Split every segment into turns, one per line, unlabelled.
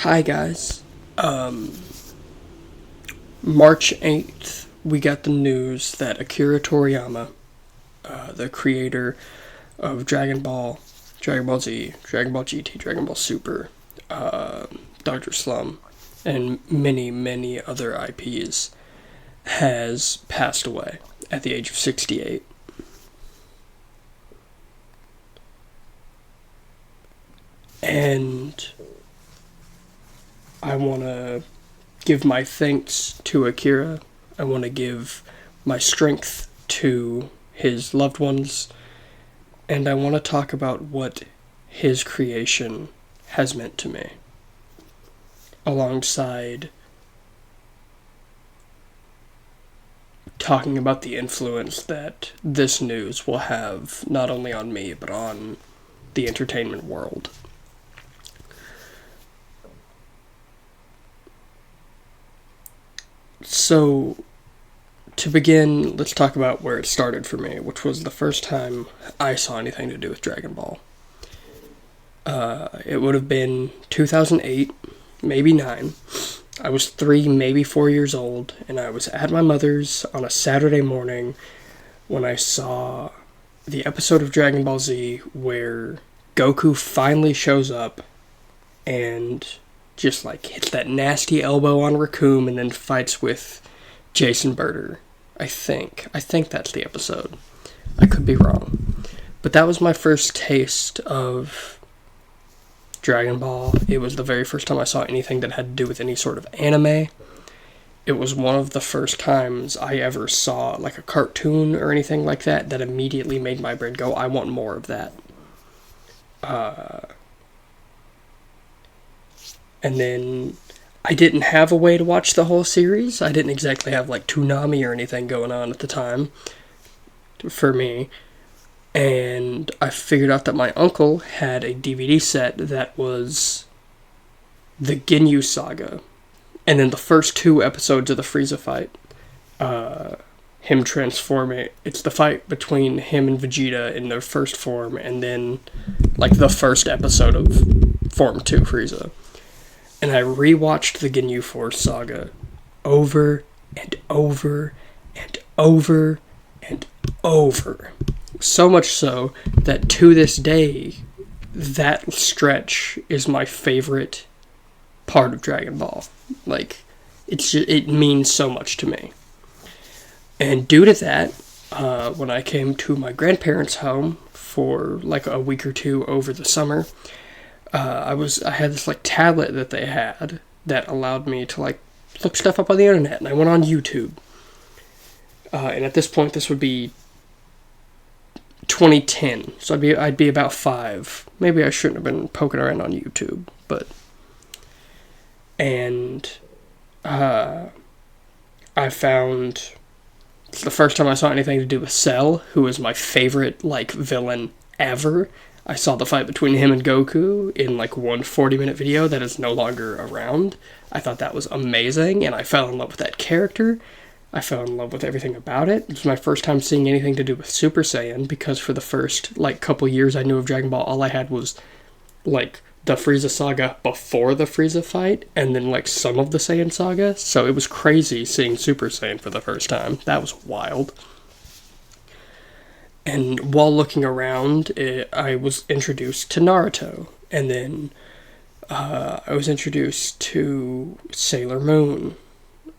Hi guys. March 8th, we got the news that Akira Toriyama, the creator of Dragon Ball, Dragon Ball Z, Dragon Ball GT, Dragon Ball Super, Dr. Slump, and many, many other IPs, has passed away at the age of 68. And I want to give my thanks to Akira. I want to give my strength to his loved ones. And I want to talk about what his creation has meant to me, alongside talking about the influence that this news will have not only on me, but on the entertainment world. So, to begin, let's talk about where it started for me, which was the first time I saw anything to do with Dragon Ball. It would have been 2008, maybe 9. I was 3, maybe 4 years old, and I was at my mother's on a Saturday morning when I saw the episode of Dragon Ball Z where Goku finally shows up and just hits that nasty elbow on Raccoon and then fights with Jason Birder. I think that's the episode. I could be wrong. But that was my first taste of Dragon Ball. It was the very first time I saw anything that had to do with any sort of anime. It was one of the first times I ever saw a cartoon or anything like that immediately made my brain go, I want more of that. And then I didn't have a way to watch the whole series. I didn't exactly have Toonami or anything going on at the time for me. And I figured out that my uncle had a DVD set that was the Ginyu Saga. And then the first 2 episodes of the Frieza fight. Him transforming. It's the fight between him and Vegeta in their first form. And then the first episode of Form 2 Frieza. And I rewatched the Ginyu Force saga over and over and over and over. So much so that to this day, that stretch is my favorite part of Dragon Ball. It means so much to me. And due to that, when I came to my grandparents' home for a week or 2 over the summer, I had this tablet that they had that allowed me to look stuff up on the internet, and I went on YouTube. And at this point, this would be 2010, so I'd be about 5. Maybe I shouldn't have been poking around on YouTube, and I found it's the first time I saw anything to do with Cell, who is my favorite villain ever. I saw the fight between him and Goku in one 40-minute video that is no longer around. I thought that was amazing, and I fell in love with that character. I fell in love with everything about it. It was my first time seeing anything to do with Super Saiyan, because for the first couple years I knew of Dragon Ball, all I had was the Frieza saga before the Frieza fight, and then some of the Saiyan saga. So it was crazy seeing Super Saiyan for the first time. That was wild. And while looking around, I was introduced to Naruto. And then I was introduced to Sailor Moon.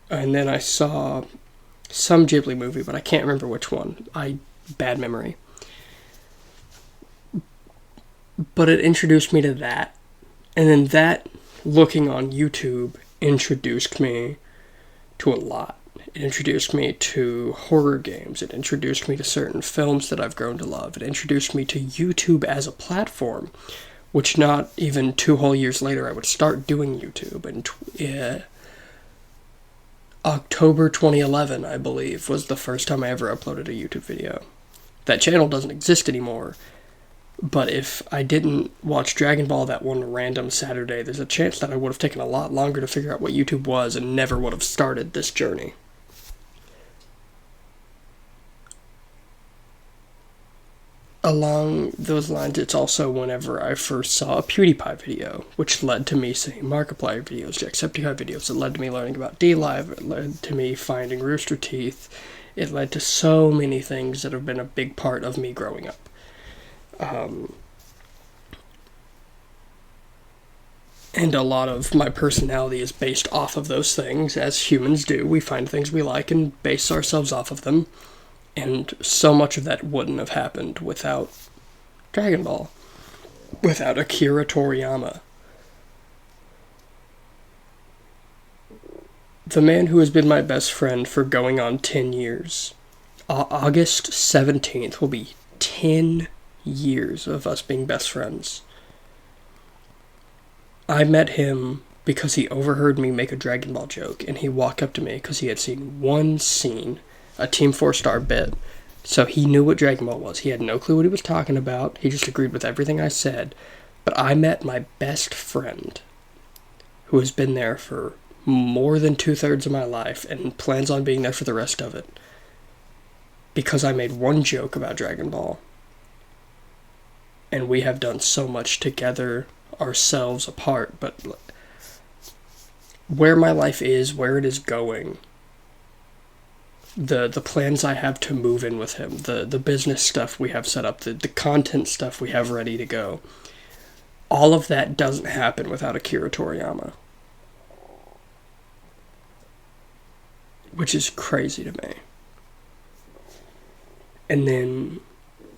And then I saw some Ghibli movie, but I can't remember which one. Bad memory. But it introduced me to that. And then that, looking on YouTube, introduced me to a lot. It introduced me to horror games. It introduced me to certain films that I've grown to love. It introduced me to YouTube as a platform, which not even 2 whole years later I would start doing YouTube. And October 2011, I believe, was the first time I ever uploaded a YouTube video. That channel doesn't exist anymore, but if I didn't watch Dragon Ball that one random Saturday, there's a chance that I would have taken a lot longer to figure out what YouTube was and never would have started this journey. along those lines, it's also whenever I first saw a PewDiePie video, which led to me seeing Markiplier videos, Jacksepticeye videos. It led to me learning about DLive. It led to me finding Rooster Teeth. It led to so many things that have been a big part of me growing up. And a lot of my personality is based off of those things, as humans do. We find things we like and base ourselves off of them. And so much of that wouldn't have happened without Dragon Ball. Without Akira Toriyama. The man who has been my best friend for going on 10 years. August 17th will be 10 years of us being best friends. I met him because he overheard me make a Dragon Ball joke, and he walked up to me because he had seen one scene, a Team 4-Star bit, so he knew what Dragon Ball was. He had no clue what he was talking about. He just agreed with everything I said. But I met my best friend, who has been there for more than 2/3 of my life and plans on being there for the rest of it, because I made one joke about Dragon Ball. And we have done so much together, ourselves apart, but where my life is, where it is going, the plans I have to move in with him, the business stuff we have set up, the content stuff we have ready to go, all of that doesn't happen without Akira Toriyama. Which is crazy to me. And then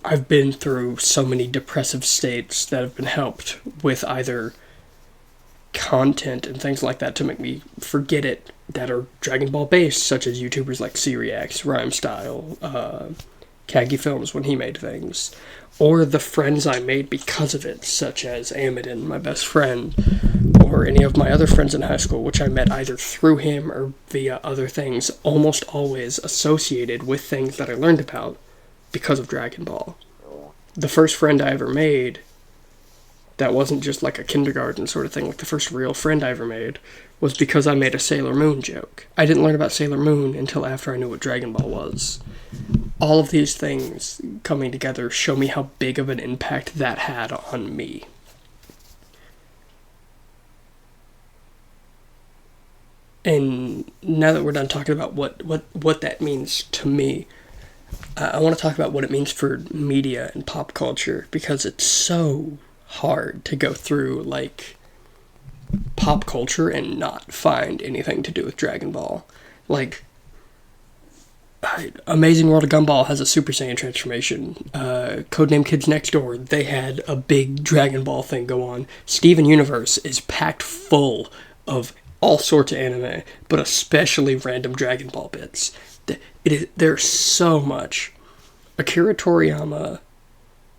I've been through so many depressive states that have been helped with either content and things like that to make me forget it that are Dragon Ball based, such as YouTubers like C-Reacts, Rhyme Style, Kagi Films when he made things, or the friends I made because of it, such as Amidon, my best friend, or any of my other friends in high school, which I met either through him or via other things, almost always associated with things that I learned about because of Dragon Ball. The first friend I ever made that wasn't just like a kindergarten sort of thing, like the first real friend I ever made, was because I made a Sailor Moon joke. I didn't learn about Sailor Moon until after I knew what Dragon Ball was. All of these things coming together show me how big of an impact that had on me. And now that we're done talking about what that means to me, I want to talk about what it means for media and pop culture, because it's so hard to go through, like, pop culture and not find anything to do with Dragon Ball. Like, Amazing World of Gumball has a Super Saiyan transformation. Codename Kids Next Door, they had a big Dragon Ball thing go on. Steven Universe is packed full of all sorts of anime, but especially random Dragon Ball bits. There's so much. Akira Toriyama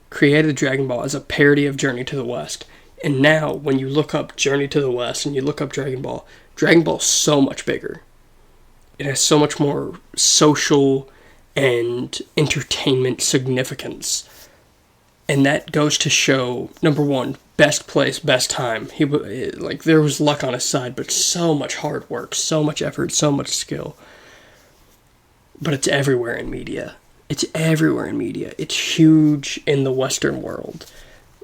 created Dragon Ball as a parody of Journey to the West. And now, when you look up Journey to the West and you look up Dragon Ball's so much bigger. It has so much more social and entertainment significance. And that goes to show, number one, best place, best time. There was luck on his side, but so much hard work, so much effort, so much skill. But it's everywhere in media. It's everywhere in media. It's huge in the Western world.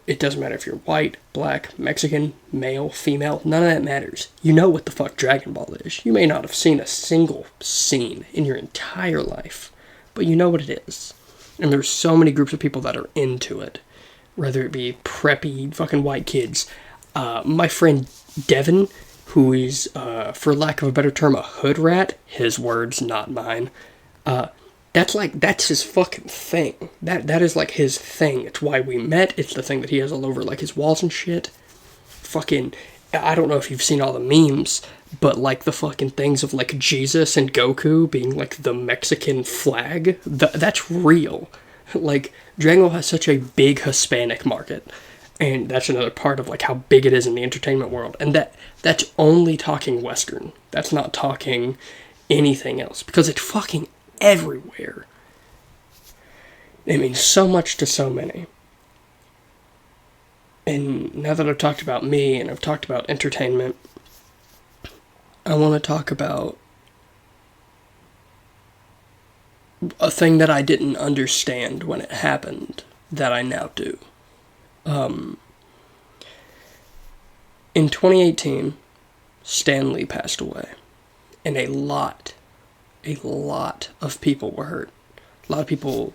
It doesn't matter if you're white, black, Mexican, male, female, none of that matters. You know what the fuck Dragon Ball is. You may not have seen a single scene in your entire life, but you know what it is. And there's so many groups of people that are into it, whether it be preppy fucking white kids. My friend Devin, who is, for lack of a better term, a hood rat, his words, not mine, that's his fucking thing. That is like his thing. It's why we met. It's the thing that he has all over like his walls and shit. Fucking, I don't know if you've seen all the memes, but like the fucking things of like Jesus and Goku being like the Mexican flag, that's real. Like, Dragon Ball has such a big Hispanic market, and that's another part of like how big it is in the entertainment world. And that's only talking Western. That's not talking anything else, because it's fucking everywhere. It means so much to so many. And now that I've talked about me and I've talked about entertainment, I want to talk about a thing that I didn't understand when it happened, that I now do. In 2018, Stan Lee passed away, and a lot of people were hurt. A lot of people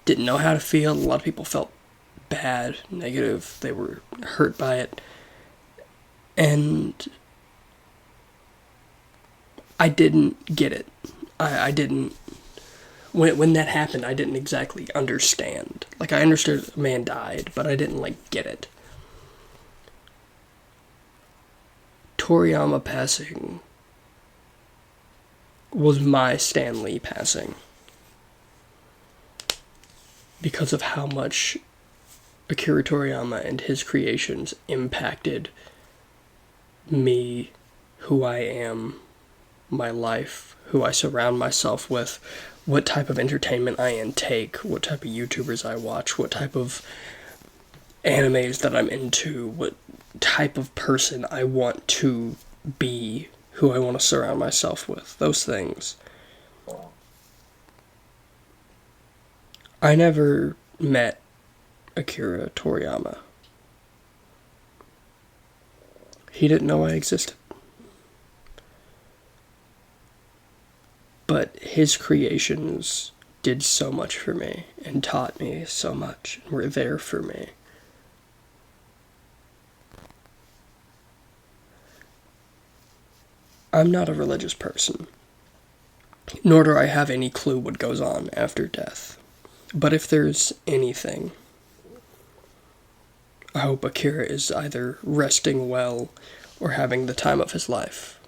didn't know how to feel. A lot of people felt bad, negative. They were hurt by it. And I didn't get it. I didn't... When that happened, I didn't exactly understand. Like, I understood a man died, but I didn't, get it. Toriyama passing was my Stan Lee passing. Because of how much Akira Toriyama and his creations impacted me, who I am, my life, who I surround myself with, what type of entertainment I intake, what type of YouTubers I watch, what type of animes that I'm into, what type of person I want to be, who I want to surround myself with, those things. I never met Akira Toriyama. He didn't know I existed. But his creations did so much for me and taught me so much and were there for me. I'm not a religious person, nor do I have any clue what goes on after death. But if there's anything, I hope Akira is either resting well or having the time of his life.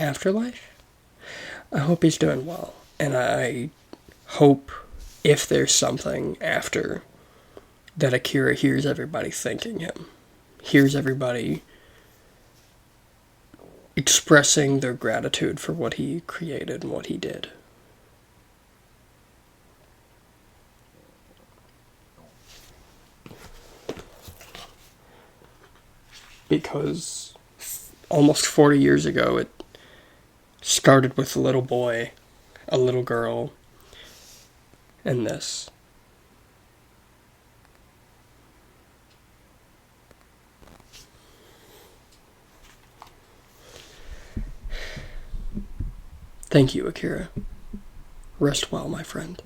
Afterlife? I hope he's doing well. And I hope, if there's something after, that Akira hears everybody thanking him. Hears everybody expressing their gratitude for what he created and what he did. Because almost 40 years ago, it started with a little boy, a little girl, and this. Thank you, Akira. Rest well, my friend.